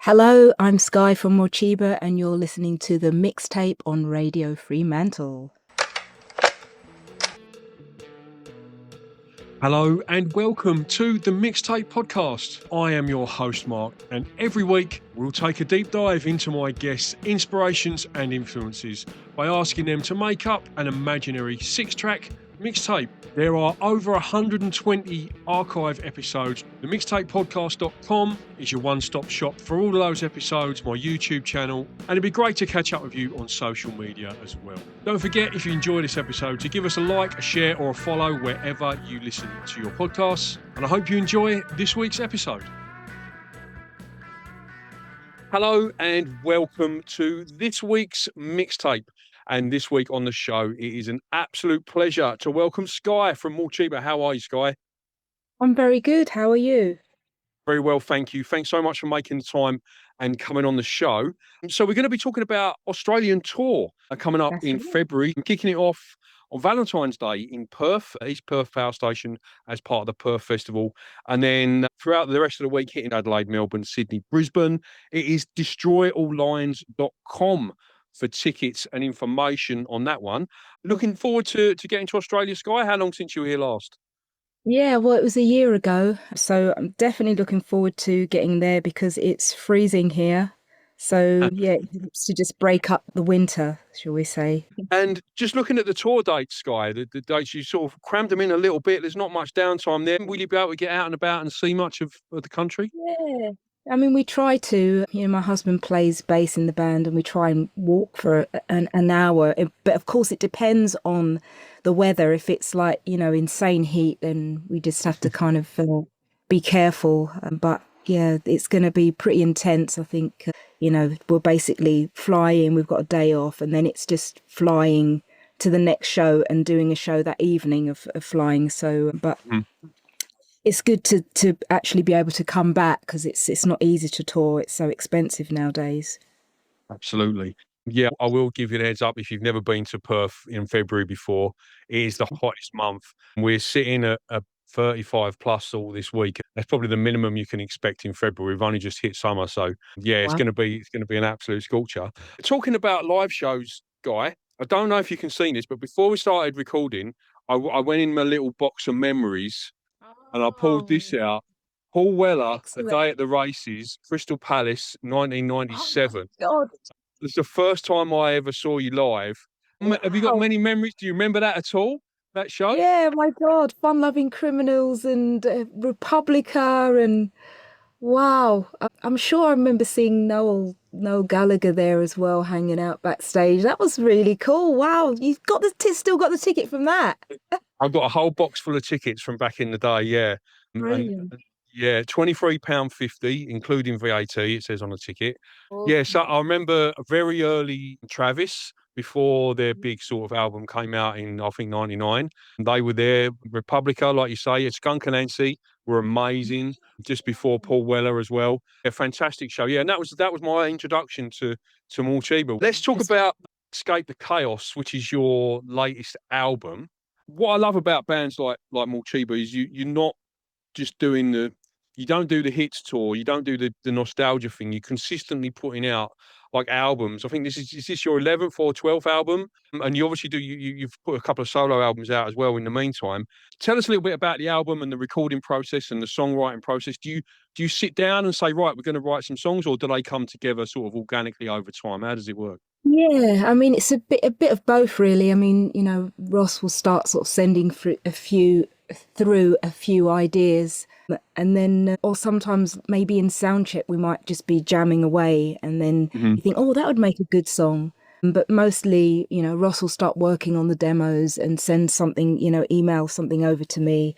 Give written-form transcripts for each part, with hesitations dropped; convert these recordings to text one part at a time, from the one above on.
Hello, I'm Skye from Morcheeba, and you're listening to the Mixtape on Radio Fremantle. Hello and welcome to the Mixtape podcast. I am your host, Mark, and every week we'll take a deep dive into my guests' inspirations and influences by asking them to make up an imaginary six-track mixtape. There are over 120 archive episodes. The mixtapepodcast.com is your one-stop shop for all of those episodes, my YouTube channel, and it'd be great to catch up with you on social media as well. Don't forget, if you enjoy this episode, to give us a like, a share, or a follow wherever you listen to your podcasts. And I hope you enjoy this week's episode. Hello and welcome to this week's mixtape. And this week on the show, it is an absolute pleasure to welcome Skye from Morcheeba. How are you, Skye? I'm very good. How are you? Very well, thank you. Thanks so much for making the time and coming on the show. So we're going to be talking about Australian tour coming up That's in right. February, kicking it off on Valentine's Day in Perth, East Perth Power Station, as part of the Perth Festival. And then throughout the rest of the week, hitting Adelaide, Melbourne, Sydney, Brisbane. It is destroyalllines.com for tickets and information on that one. Looking forward to getting to Australia, Skye. How long since you were here last? Yeah, well, it was a year ago, so I'm definitely looking forward to getting there because it's freezing here. So yeah, it helps to just break up the winter, shall we say. And just looking at the tour dates, Skye, the dates, you sort of crammed them in a little bit. There's not much downtime there. Will you be able to get out and about and see much of the country? Yeah. I mean, we try to, my husband plays bass in the band and we try and walk for an hour. But of course, it depends on the weather. If it's like, insane heat, then we just have to kind of be careful. But yeah, it's going to be pretty intense. I think, we're basically flying, we've got a day off, and then it's just flying to the next show and doing a show that evening of flying. So, but it's good to actually be able to come back because it's not easy to tour. It's so expensive nowadays. Absolutely. Yeah, I will give you the heads up if you've never been to Perth in February before. It is the hottest month. We're sitting at 35 plus all this week. That's probably the minimum you can expect in February. We've only just hit summer, so yeah, it's Wow. going to be an absolute scorcher. Talking about live shows, Guy, I don't know if you can see this, but before we started recording, I went in my little box of memories and I pulled this out. Paul Weller, A Day at the Races, Crystal Palace, Oh my 1997. God. It's the first time I ever saw you live. Have you got Wow. many memories? Do you remember that at all? That show? Yeah, my God. Fun Loving Criminals and Republica and wow. I'm sure I remember seeing Noel Gallagher there as well, hanging out backstage. That was really cool. Wow. You've got still got the ticket from that. I've got a whole box full of tickets from back in the day, yeah. Brilliant. Yeah, £23.50, including VAT, it says on the ticket. Oh, Yeah, so I remember a very early Travis, before their big sort of album came out in, I think, 99. They were there. Republica, like you say, Skunk and Nancy were amazing, just before Paul Weller as well. A fantastic show. Yeah, and that was my introduction to Morcheeba. Let's talk about EscapeThe Chaos, which is your latest album. What I love about bands like Morcheeba is you're not just doing you don't do the hits tour, you don't do the nostalgia thing. You're consistently putting out like albums. I think is this your 11th or 12th album? And you obviously you've put a couple of solo albums out as well in the meantime. Tell us a little bit about the album and the recording process and the songwriting process. Do you sit down and say, right, we're going to write some songs, or do they come together sort of organically over time? How does it work? yeah, I mean it's a bit of both really. I mean, Ross will start sort of sending through a few ideas and then or sometimes maybe in sound check we might just be jamming away and then Mhm. you think, oh, that would make a good song. But mostly, Ross will start working on the demos and send something, email something over to me.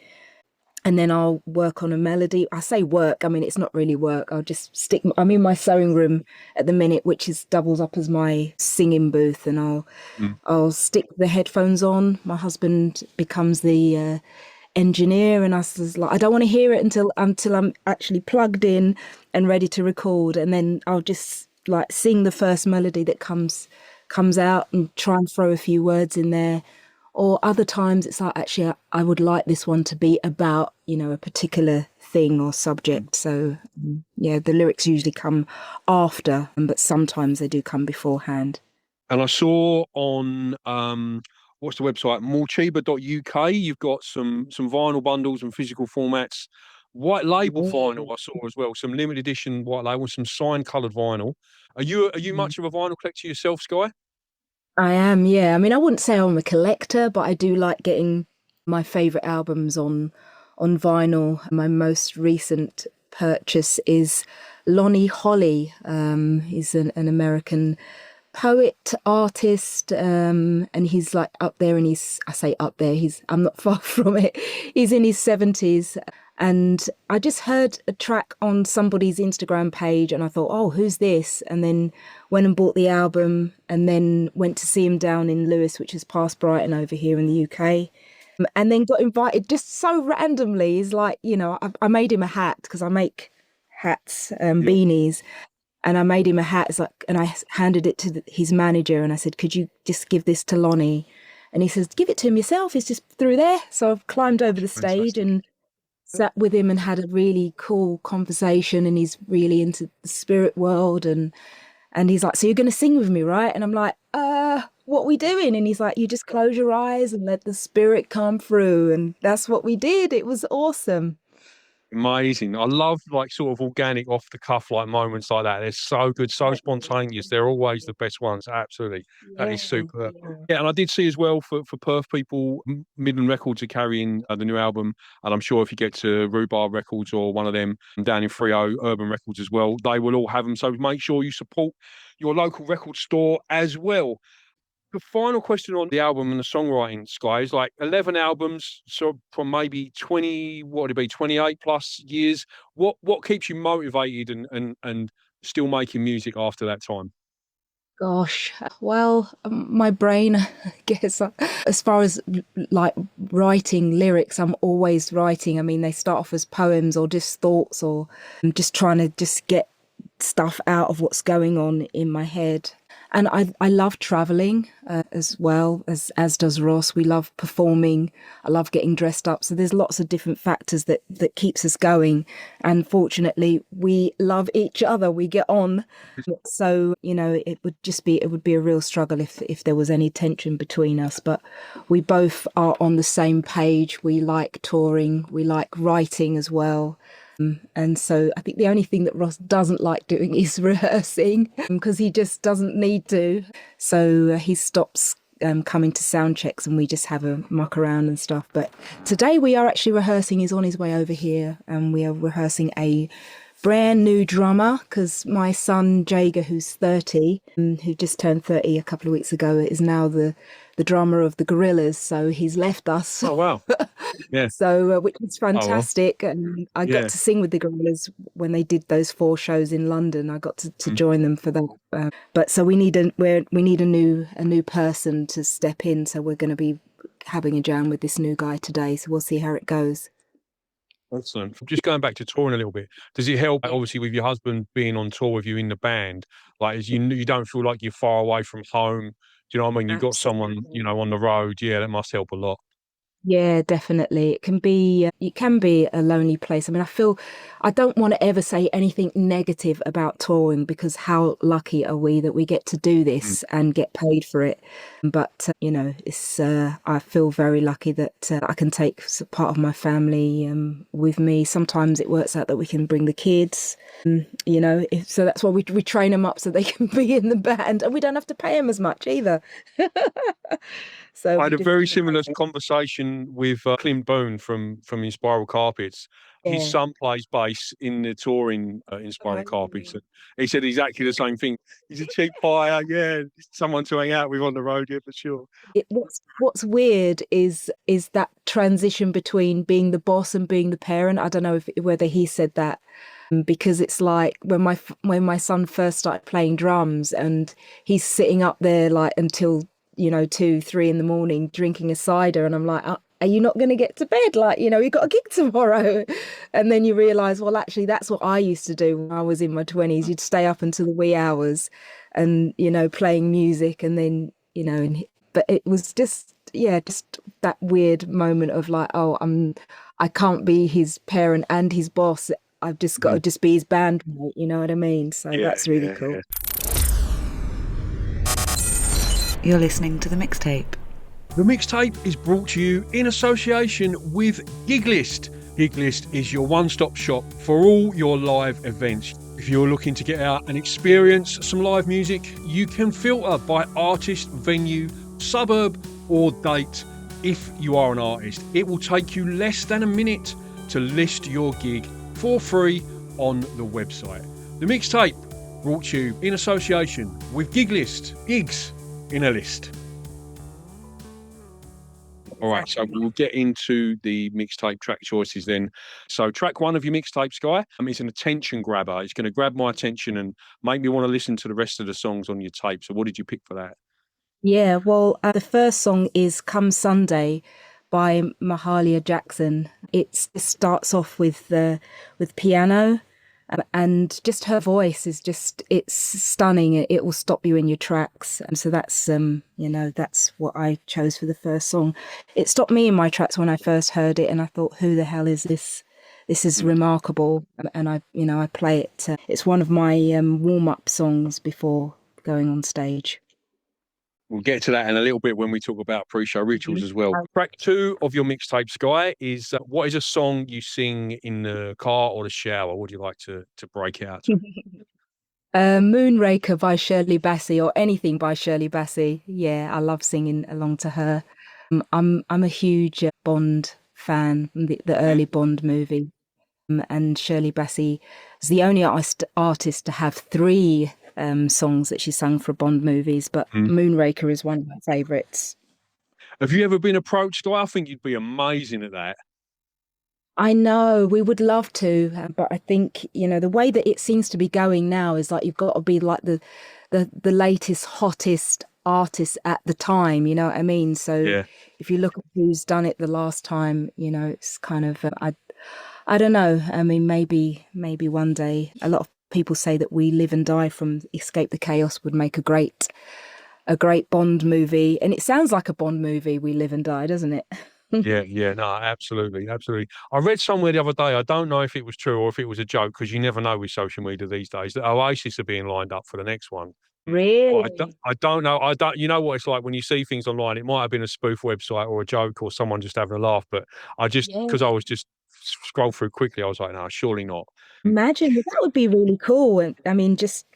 And then I'll work on a melody. I say work, I mean, it's not really work. I'm in my sewing room at the minute, which is doubles up as my singing booth. And Mm. I'll stick the headphones on. My husband becomes the engineer, and I was like, I don't want to hear it until I'm actually plugged in and ready to record. And then I'll just like sing the first melody that comes out and try and throw a few words in there. Or other times it's like, actually, I would like this one to be about, a particular thing or subject. So yeah, the lyrics usually come after, but sometimes they do come beforehand. And I saw on what's the website? Morcheeba.uk. You've got some vinyl bundles and physical formats. White label vinyl I saw as well. Some limited edition white label, some signed coloured vinyl. Are you much of a vinyl collector yourself, Skye? I am, yeah. I mean, I wouldn't say I'm a collector, but I do like getting my favorite albums on vinyl. My most recent purchase is Lonnie Holley. He's an American poet, artist, and he's like up there, and I say up there, I'm not far from it. He's in his 70s. And I just heard a track on somebody's Instagram page and I thought, oh, who's this? And then went and bought the album and then went to see him down in Lewes, which is past Brighton over here in the UK. And then got invited just so randomly. He's like, I made him a hat because I make hats, Yeah. beanies. And I made him a hat. It's like, and I handed it to his manager and I said, could you just give this to Lonnie? And he says, give it to him yourself. He's just through there. So I've climbed over the stage Fantastic. and sat with him and had a really cool conversation, and he's really into the spirit world, and he's like, so you're going to sing with me, right? And I'm like, what we doing? And he's like, you just close your eyes and let the spirit come through. And that's what we did. It was awesome. Amazing. I love like sort of organic off the cuff like moments like that. They're so good, so spontaneous. They're always the best ones. Absolutely. That is Yeah, superb. yeah. Yeah, and I did see as well for Perth people, Midland Records are carrying the new album. And I'm sure if you get to Rhubarb Records or one of them down in Frio, Urban Records as well, they will all have them. So make sure you support your local record store as well. The final question on the album and the songwriting, Skye, is like 11 albums, so from maybe 20, what would it be, 28 plus years. What keeps you motivated and still making music after that time? Gosh, well, my brain, I guess, as far as like writing lyrics, I'm always writing. I mean, they start off as poems or just thoughts, or I'm just trying to just get stuff out of what's going on in my head. And I love traveling as well as does Ross. We love performing. I love getting dressed up. So there's lots of different factors that keeps us going. And fortunately, we love each other. We get on. So, it would be a real struggle if there was any tension between us. But we both are on the same page. We like touring. We like writing as well. And so I think the only thing that Ross doesn't like doing is rehearsing because he just doesn't need to. So he stops coming to sound checks and we just have a muck around and stuff. But today we are actually rehearsing. He's on his way over here and we are rehearsing a brand new drummer because my son Jager, who's 30, who just turned 30 a couple of weeks ago, is now the drummer of the Gorillas. So he's left us. Oh, wow. Yeah. So, which was Oh, well. fantastic. And I got Yeah. to sing with the Gorillas when they did those 4 shows in London. I got to Mm. join them for that. But so we need a new person to step in. So we're going to be having a jam with this new guy today. So we'll see how it goes. Excellent. Just going back to touring a little bit, does it help, obviously, with your husband being on tour with you in the band? Like, as you don't feel like you're far away from home. Do you know what I mean? You've got someone, Absolutely. on the road. Yeah, that must help a lot. Yeah, definitely. It can be a lonely place. I mean, I don't want to ever say anything negative about touring because how lucky are we that we get to do Mm. this and get paid for it. But, I feel very lucky that I can take part of my family with me. Sometimes it works out that we can bring the kids, so that's why we train them up so they can be in the band and we don't have to pay them as much either. So I we had a just very similar conversation with Clint Boone from Inspiral Carpets. His yeah. son plays bass in the touring Inspiral Carpets. And he said exactly the same thing. He's a cheap hire, yeah, someone to hang out with on the road, yeah, for sure. What's weird is that transition between being the boss and being the parent. I don't know if whether he said that because it's like when my son first started playing drums and he's sitting up there like until 2, 3 in the morning drinking a cider, and I'm like, are you not going to get to bed? Like, you got a gig tomorrow. And then you realize, well, actually, that's what I used to do when I was in my 20s. You'd stay up until the wee hours and, playing music. And then, but it was just, yeah, just that weird moment of like, oh, I can't be his parent and his boss. I've just got to just be his bandmate, you know what I mean? So Yeah, that's really yeah, cool. yeah. You're listening to The Mixtape. The Mixtape is brought to you in association with Giglist. Giglist is your one-stop shop for all your live events. If you're looking to get out and experience some live music, you can filter by artist, venue, suburb or date. If you are an artist, it will take you less than a minute to list your gig for free on the website. The Mixtape brought to you in association with Giglist. Gigs in a list. All right, so we'll get into the mixtape track choices then. So track one of your mixtape, Skye, is an attention grabber. It's going to grab my attention and make me want to listen to the rest of the songs on your tape. So what did you pick for that? Yeah, well, the first song is Come Sunday by Mahalia Jackson. It starts off with piano, and just her voice is just, it's stunning. It will stop you in your tracks. And so that's, that's what I chose for the first song. It stopped me in my tracks when I first heard it, and I thought, who the hell is this? This is remarkable. And I play it. It's one of my warm-up songs before going on stage. We'll get to that in a little bit when we talk about pre-show rituals as well. Track two of your mixtape, Skye, is what is a song you sing in the car or the shower? What do you like to break out to? Moonraker by Shirley Bassey, or anything by Shirley Bassey. Yeah, I love singing along to her. I'm a huge Bond fan, the early Bond movie. And Shirley Bassey is the only artist to have three songs that she sung for Bond movies, but Moonraker is one of my favourites. Have you ever been approached? I think you'd be amazing at that. I know, we would love to, but I think, the way that it seems to be going now is like you've got to be like the latest, hottest artist at the time, you know what I mean? So if you look at who's done it the last time, it's kind of, I don't know. I mean, maybe one day. A lot of people say that We Live and Die from EscapeThe Chaos would make a great Bond movie. And it sounds like a Bond movie, We Live and Die, doesn't it? Yeah, no, absolutely. I read somewhere the other day, I don't know if it was true or if it was a joke, because you never know with social media these days, that Oasis are being lined up for the next one. Really? I don't know. You know what it's like when you see things online. It might have been a spoof website or a joke or someone just having a laugh, but because I was just scroll through quickly, I was like, no, surely not. Imagine that would be really cool. And I mean, just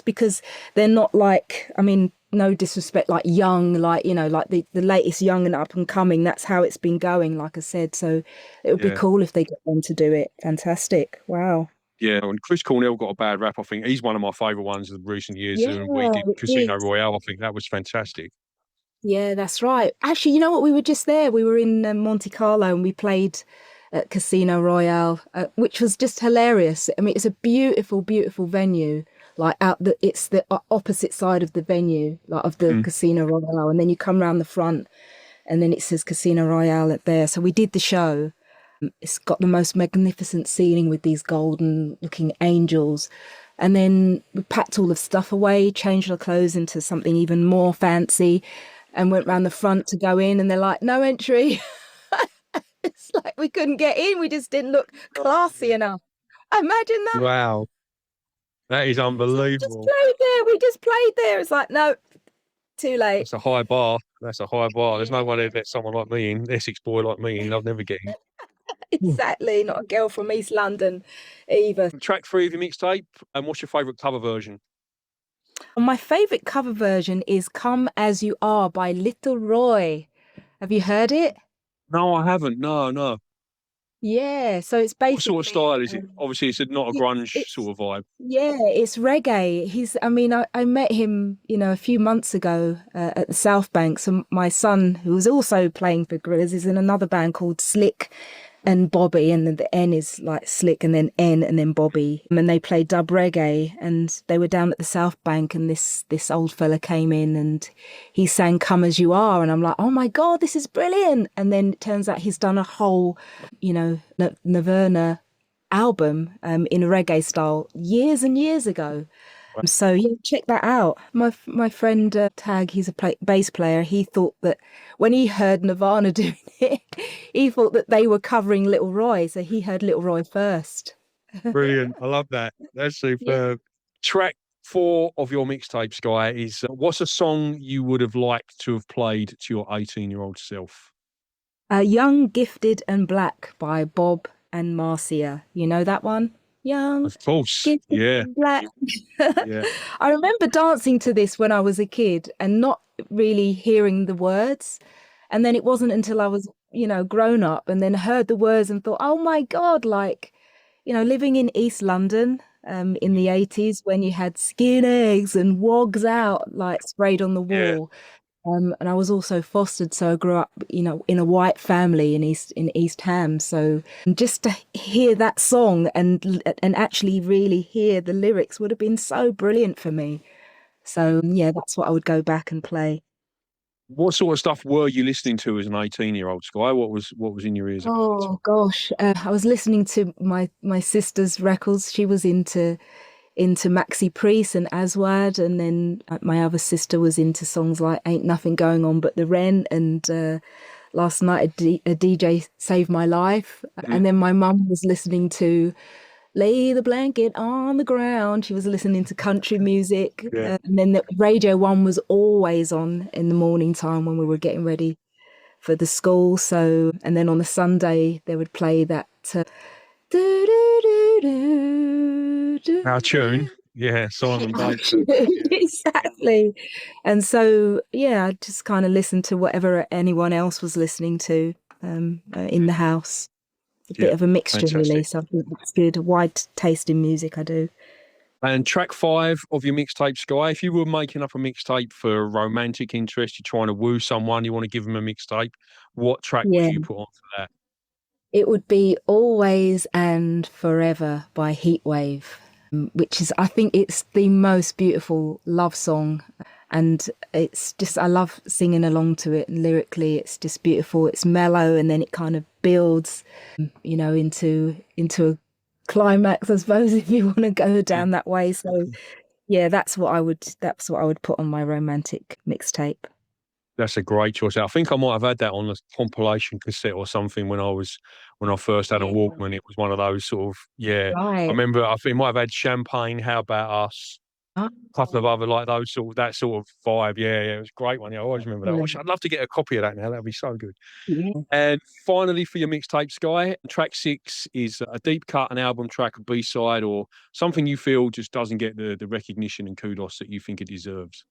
because they're not like, I mean, no disrespect, like young, like, like the latest young and up and coming. That's how it's been going, like I said. So it would be cool if they get them to do it. Fantastic. Wow. Yeah, and Chris Cornell got a bad rap. I think he's one of my favourite ones of recent years. Yeah, We did it Casino is. Royale. I think that was fantastic. Yeah, that's right. Actually, you know what? We were just there. We were in Monte Carlo and we played at Casino Royale, which was just hilarious. I mean, it's a beautiful, beautiful venue. Like it's the opposite side of the venue, like of the Casino Royale, and then you come around the front, and then it says Casino Royale there. So we did the show. It's got the most magnificent ceiling with these golden-looking angels. And then we packed all the stuff away, changed our clothes into something even more fancy, and went round the front to go in, and they're like, no entry. It's like we couldn't get in. We just didn't look classy enough. Imagine that. Wow, that is unbelievable. We just played there. It's like, no, too late. That's a high bar. There's no way they'd let someone like me in, Essex boy like me in. I'd never get in. Exactly. Not a girl from East London either. Track three of your mixtape, and what's your favourite cover version? My favourite cover version is Come As You Are by Little Roy. Have you heard it? No, I haven't. No. Yeah, so it's basically... What sort of style is it? Obviously, it's not a grunge sort of vibe. Yeah, it's reggae. I met him, a few months ago at the South Bank. So my son, who was also playing for Gorillaz, is in another band called Slick and Bobby, and then the N is like Slick and then N and then Bobby. And they play dub reggae, and they were down at the South Bank, and this old fella came in and he sang Come As You Are, and I'm like, oh my God, this is brilliant. And then it turns out he's done a whole, Nirvana album in a reggae style years and years ago. So yeah, check that out. My friend Tag, he's a bass player. He thought that when he heard Nirvana doing it, he thought that they were covering Little Roy, so he heard Little Roy first. Brilliant. I love that. That's Yeah. superb. Track 4 of your mixtape, Skye, is what's a song you would have liked to have played to your 18-year-old self? Young, Gifted and Black by Bob and Marcia. You know that one? Young, Of course. Gifted Yeah. and Black. Yeah. I remember dancing to this when I was a kid and not really hearing the words. And then it wasn't until I was, grown up and then heard the words and thought, oh my God, like, living in East London in the 80s when you had skin eggs and wogs out like sprayed on the Yeah. wall. And I was also fostered, so I grew up, in a white family in East Ham. So just to hear that song and actually really hear the lyrics would have been so brilliant for me. So yeah, that's what I would go back and play. What sort of stuff were you listening to as an 18-year-old, Skye? What was in your ears at the Oh time? gosh, I was listening to my sister's records. She was into Maxi Priest and Aswad, and then my other sister was into songs like "Ain't Nothing Going On But the Rent" and last night a DJ saved my life, Mm. and then my mum was listening to "Lay the Blanket on the Ground." She was listening to country music, Yeah. and then the Radio One was always on in the morning time when we were getting ready for the school. So, and then on a Sunday they would play that. Do, do, do, do, Our do, tune. do. Yeah. Simon Oh, Baker. Yeah. exactly. And so, yeah, I just kind of listened to whatever anyone else was listening to in the house. A bit Yeah. of a mixture, really. Fantastic. So I think that's good. A wide taste in music, I do. And track 5 of your mixtape, Skye, if you were making up a mixtape for romantic interest, you're trying to woo someone, you want to give them a mixtape, what track would Yeah. you put on for that? It would be Always and Forever by Heatwave, which is, I think it's the most beautiful love song. And it's just, I love singing along to it. And lyrically, it's just beautiful. It's mellow and then it kind of builds, into a climax, I suppose, if you want to go Mm. down that way. So yeah, that's what I would put on my romantic mixtape. That's a great choice. I think I might have had that on a compilation cassette or something when I first had a Yeah. Walkman. It was one of those sort of, yeah. I Right. remember I think it might have had Champagne, How About Us, a couple of Oh, other like those sort of that sort of vibe. Yeah, yeah, it was a great one. Yeah, I always remember that. excellent. I'd love to get a copy of that now. That'd be so good. Yeah. And finally, for your mixtape, Skye, track 6 is a deep cut, an album track, a B side, or something you feel just doesn't get the recognition and kudos that you think it deserves.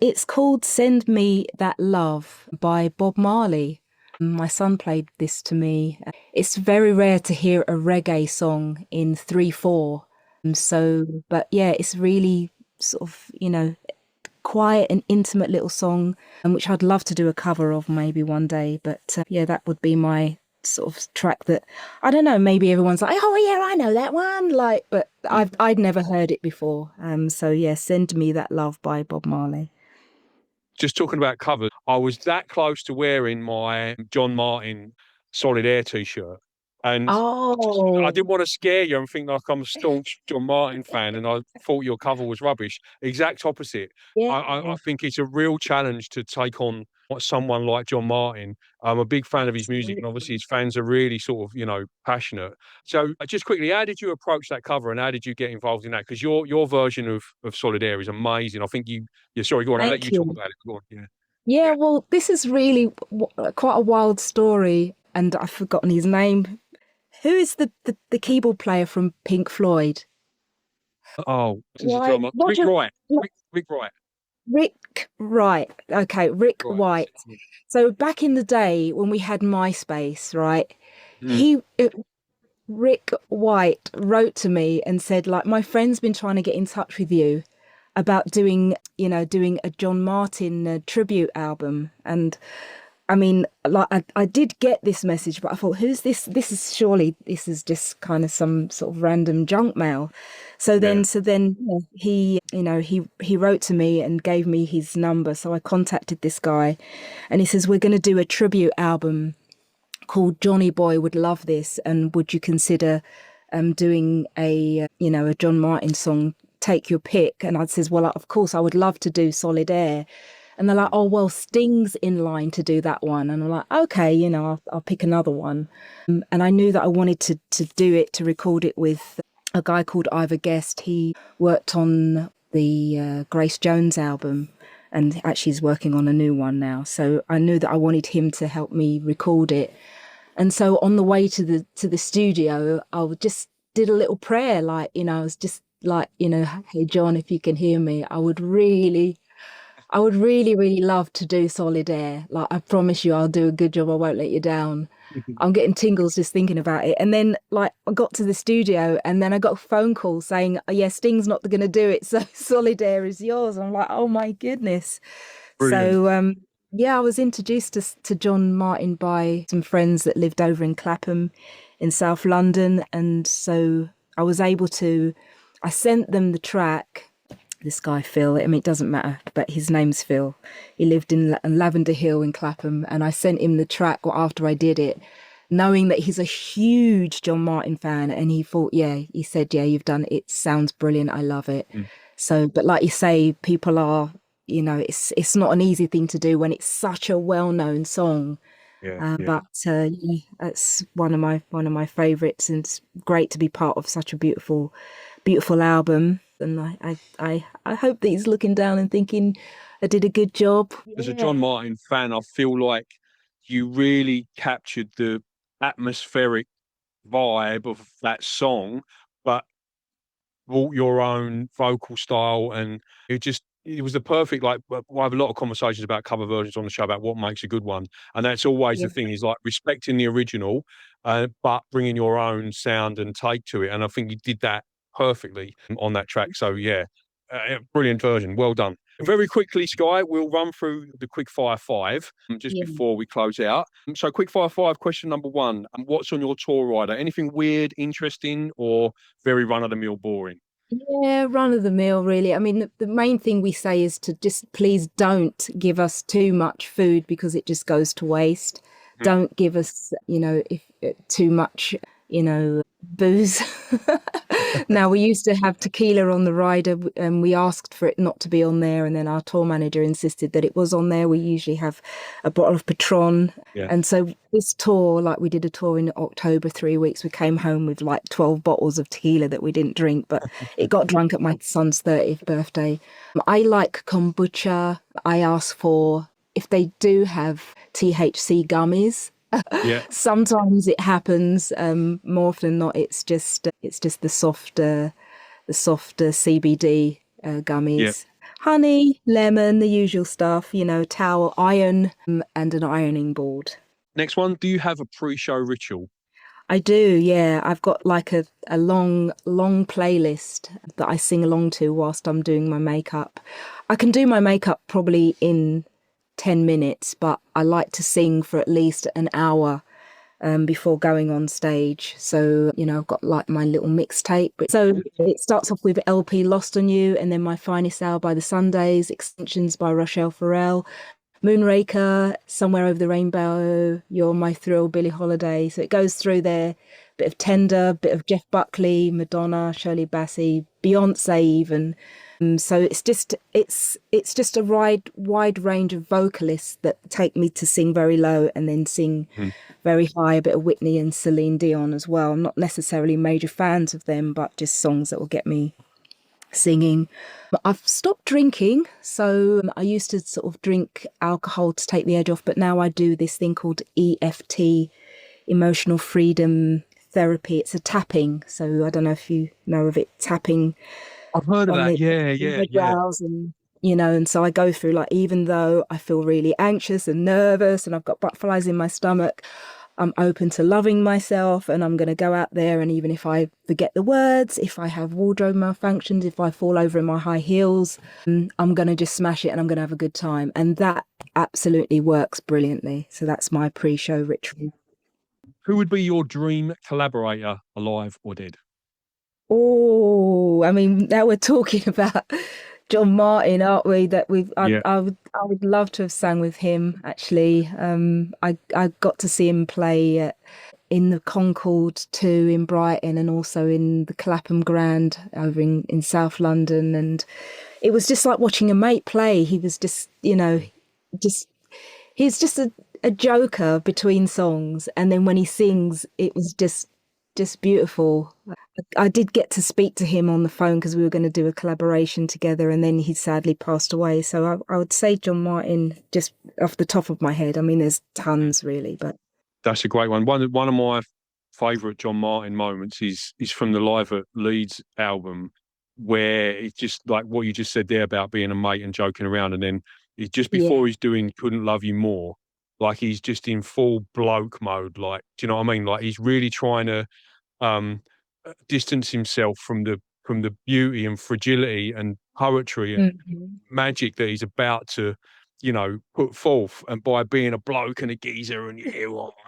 It's called Send Me That Love by Bob Marley. My son played this to me. It's very rare to hear a reggae song in 3/4. So, but yeah, it's really sort of, quiet and intimate little song, and which I'd love to do a cover of maybe one day. But yeah, that would be my sort of track that I don't know. Maybe everyone's like, "Oh yeah, I know that one." Like, but I'd never heard it before. So yeah, Send Me That Love by Bob Marley. Just talking about covers, I was that close to wearing my John Martyn Solid Air t-shirt. And I Oh, didn't want to scare you and think like I'm a staunch John Martyn fan and I thought your cover was rubbish. Exact opposite. I yeah, think it's a real challenge to take on what someone like John Martyn. I'm a big fan of his music and obviously absolutely. his fans are really sort of, passionate. So just quickly, how did you approach that cover and how did you get involved in that? Because your version of Solid Air is amazing. I think yeah, sorry, go on, I'll let Thank you talk you. about it. Go on, yeah. Yeah, well, this is really quite a wild story, and I've forgotten his name. Who is the keyboard player from Pink Floyd? Oh, this is a Right, drummer. Rick Roger. Wright. Rick Wright. Rick Wright. Okay, Rick Right, that's White. it. So back in the day when we had MySpace, right? Mm. He Rick White wrote to me and said, like, my friend's been trying to get in touch with you about doing a John Martyn tribute album. And I mean, like, I did get this message, but I thought, who's this? This is just kind of some sort of random junk mail. Yeah. So then he wrote to me and gave me his number. So I contacted this guy and he says, we're going to do a tribute album called Johnny Boy Would Love This, and would you consider doing a John Martyn song take your pick. And I'd says, well, of course, I would love to do Solid Air. And they're like, oh, well, Sting's in line to do that one. And I'm like, okay, you know, I'll pick another one. And I knew that I wanted to do it, to record it with a guy called Ivor Guest. He worked on the Grace Jones album, and actually is working on a new one now. So I knew that I wanted him to help me record it. And so on the way to the studio, I just did a little prayer, like, you know, I was just like, you know, hey, John, if you can hear me, I would really, really love to do Solid Air. Like, I promise you, I'll do a good job. I won't let you down. I'm getting tingles just thinking about it. And then, like, I got to the studio and then I got a phone call saying, oh, yeah, Sting's not going to do it. So Solid Air is yours. I'm like, oh, my goodness. Brilliant. So, yeah, I was introduced to John Martyn by some friends that lived over in Clapham in South London. And so I was able to, I sent them the track. This guy, Phil, I mean, it doesn't matter, but his name's Phil. He lived in Lavender Hill in Clapham, and I sent him the track after I did it, knowing that he's a huge John Martyn fan. And he thought, yeah, he said, yeah, you've done it. It sounds brilliant. I love it. So, but like you say, people are, you know, it's not an easy thing to do when it's such a well-known song. But yeah, it's one of my favorites, and it's great to be part of such a beautiful album. And I hope that he's looking down and thinking I did a good job. As a John Martyn fan, I feel like you really captured the atmospheric vibe of that song, but brought your own vocal style, and it was the perfect, like, I have a lot of conversations about cover versions on the show about what makes a good one, and that's always the thing, is like respecting the original, but bringing your own sound and take to it. And I think you did that perfectly on that track. So yeah, brilliant version. Well done. Very quickly, Skye, we'll run through the Quickfire Five just before we close out. So Quickfire Five, question number one, what's on your tour rider? Anything weird, interesting, or very run-of-the-mill boring? Yeah, run of the mill, really. I mean, the main thing we say is to just please don't give us too much food, because it just goes to waste. Don't give us, you know, if too much, you know, booze. Now, we used to have tequila on the rider, and we asked for it not to be on there, and then our tour manager insisted that it was on there. We usually have a bottle of Patron. And so this tour, like, we did a tour in October, 3 weeks, we came home with like 12 bottles of tequila that we didn't drink, but it got drunk at my son's 30th birthday. I like kombucha. I ask for, if they do have THC gummies. Sometimes it happens. More often than not, it's just the softer CBD gummies. Honey, lemon, the usual stuff. You know, towel, iron, and an ironing board. Next one. Do you have a pre-show ritual? I do. Yeah, I've got like a long playlist that I sing along to whilst I'm doing my makeup. I can do my makeup probably in 10 minutes, but I like to sing for at least an hour before going on stage. So, you know, I've got like my little mixtape. So it starts off with LP Lost on You, and then My Finest Hour by the Sundays, Extensions by Rochelle Farrell, Moonraker, Somewhere Over the Rainbow, You're My Thrill, Billie Holiday. So it goes through there, bit of Tender, bit of Jeff Buckley, Madonna, Shirley Bassey, Beyonce even. So it's just a wide range of vocalists that take me to sing very low and then sing very high, a bit of Whitney and Celine Dion as well. I'm not necessarily major fans of them, but just songs that will get me singing. But I've stopped drinking, so I used to sort of drink alcohol to take the edge off, but now I do this thing called EFT, Emotional Freedom Therapy. It's a tapping, so I don't know if you know of it, tapping. I've heard of that. And, you know, and so I go through, like, even though I feel really anxious and nervous and I've got butterflies in my stomach, I'm open to loving myself, and I'm going to go out there, and even if I forget the words, if I have wardrobe malfunctions, if I fall over in my high heels, I'm going to just smash it and I'm going to have a good time. And that absolutely works brilliantly. So that's my pre-show ritual. Who would be your dream collaborator, alive or dead? Oh, I mean, now we're talking about John Martyn, aren't we? I would love to have sang with him, actually. I got to see him play at in the Concord too in Brighton, and also in the Clapham Grand over in South London. And it was just like watching a mate play. He was just, just he's just a joker between songs, and then when he sings, it was just beautiful. I did get to speak to him on the phone because we were going to do a collaboration together, and then he sadly passed away. So I would say John Martyn, just off the top of my head. I mean, there's tons really, but That's a great one. One of my favourite John Martyn moments is from the Live at Leeds album, where it's just like what you just said there about being a mate and joking around, and then just yeah. before he's doing "Couldn't Love You More," like he's just in full bloke mode. Like, do you know what I mean? Like he's really trying to um, distance himself from the beauty and fragility and poetry and Mhm. magic that he's about to, put forth, and by being a bloke and a geezer and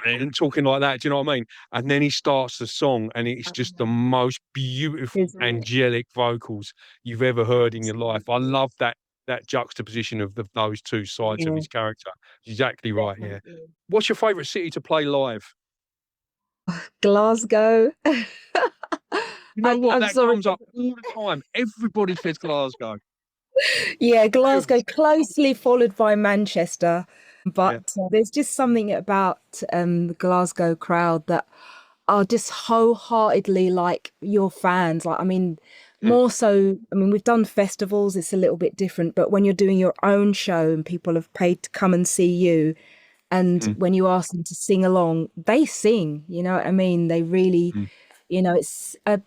and talking like that, do you know what I mean? And then he starts the song, and it's just the most beautiful, Isn't it? angelic vocals you've ever heard in your life. I Absolutely. love that juxtaposition of those two sides of Yeah, his character. Exactly right. Yeah. definitely. What's your favourite city to play live? Glasgow. You know what? I'm That sorry. comes up all the time. Everybody says Glasgow. Yeah, Real. Glasgow closely followed by Manchester, Yeah. but there's just something about the Glasgow crowd that are just wholeheartedly like your fans. Like, I mean, Mm, more so, I mean, we've done festivals, it's a little bit different, but when you're doing your own show and people have paid to come and see you, and mm, when you ask them to sing along, they sing, you know what I mean? They really, mm. it's a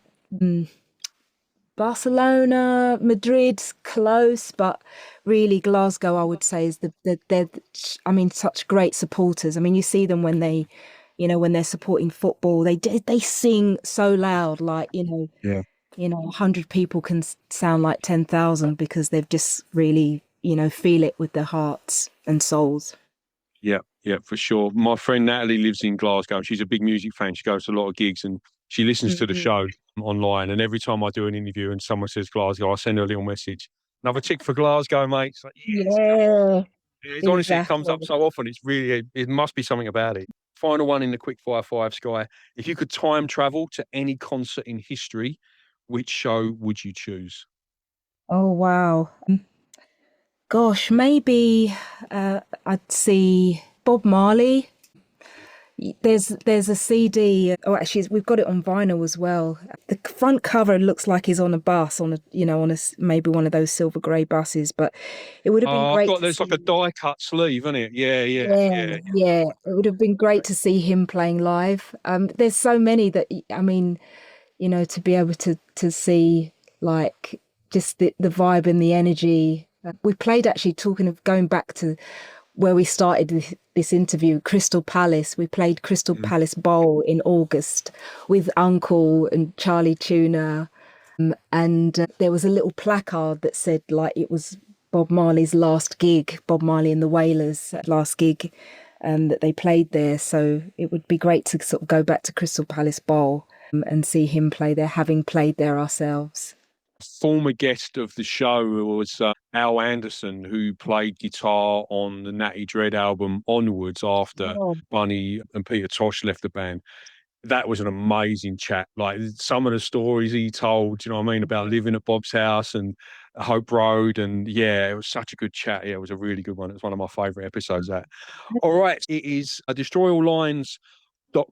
Barcelona, Madrid's close, but really Glasgow, I would say, is they're, I mean, such great supporters. I mean, you see them when they, when they're supporting football, they sing so loud, like, Yeah. 100 people can sound like 10,000 because they've just really, feel it with their hearts and souls. Yeah, yeah, for sure. My friend Natalie lives in Glasgow. She's a big music fan. She goes to a lot of gigs and she listens to the Mhm. show online. And every time I do an interview and someone says Glasgow, I send her a little message. Another tick for Glasgow, mate. It's like, yes, come on. Yeah, It's honestly, it comes up exactly. so often. It's really, it must be something about it. Final one in the Quickfire Five, Skye. If you could time travel to any concert in history, which show would you choose? Oh, wow. Gosh, maybe I'd see Bob Marley. There's a CD. Oh, actually, we've got it on vinyl as well. The front cover looks like he's on a bus, on a maybe one of those silver grey buses. But it would have been Oh, I've great got, to there's like a see. die cut sleeve, isn't it? Yeah, yeah, Yeah, yeah. yeah, it would have been great to see him playing live. There's so many that I mean, to be able to see like just the vibe and the energy. We played actually talking of going back to where we started this interview, Crystal Palace. We played Crystal Mm, Palace Bowl in August with Uncle and Charlie Tuna. And there was a little placard that said like it was Bob Marley's last gig, Bob Marley and the Wailers' last gig that they played there. So it would be great to sort of go back to Crystal Palace Bowl and see him play there, having played there ourselves. former guest of the show was Al Anderson, who played guitar on the Natty Dread album Onwards after Oh, Bunny and Peter Tosh left the band. That was an amazing chat. Like some of the stories he told, you know what I mean, about living at Bob's house and Hope Road. And yeah, it was such a good chat. Yeah, it was a really good one. It was one of my favourite episodes. That. All right. It is a Destroy All Lines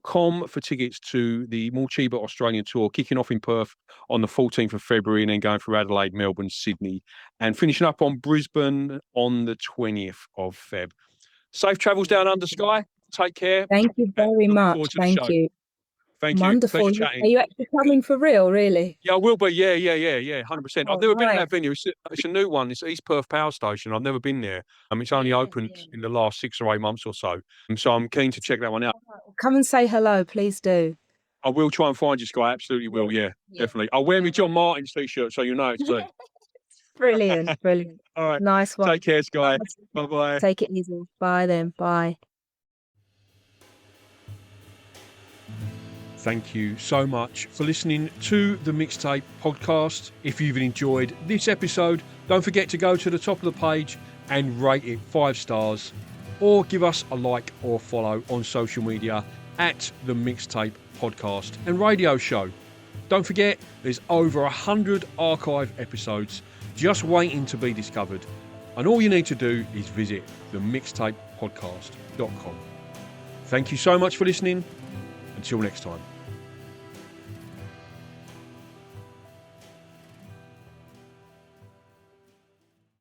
com for tickets to the Morcheeba Australian tour, kicking off in Perth on the 14th of February and then going through Adelaide, Melbourne, Sydney, and finishing up on Brisbane on the 20th of Feb. Safe travels down under, Skye. Take care. thank you And very look much. forward to the Thank show. you. Thank you. Wonderful. Pleasure Are chatting. you actually coming for real, really? Yeah, I will be. Yeah, yeah, yeah, yeah. 100%. I've All never been in right. that venue. It's a new one. It's East Perth Power Station. I've never been there. It's only Yeah, opened yeah. in the last 6 or 8 months or so. So I'm keen to check that one out. Come and say hello, please do. I will try and find you, Skye. Absolutely Yeah, will. Yeah, yeah. definitely. I'll wear All my John right. Martyn's t-shirt so you know it's me. Brilliant, brilliant. All right. Nice one. Take care, Skye. Bye-bye. Take it easy. Bye then. Bye. Thank you so much for listening to the Mixtape podcast. If you've enjoyed this episode, don't forget to go to the top of the page and rate it 5 stars, or give us a like or follow on social media at the Mixtape Podcast and Radio Show. Don't forget, there's over 100 archive episodes just waiting to be discovered. And all you need to do is visit themixtapepodcast.com. Thank you so much for listening. Until next time.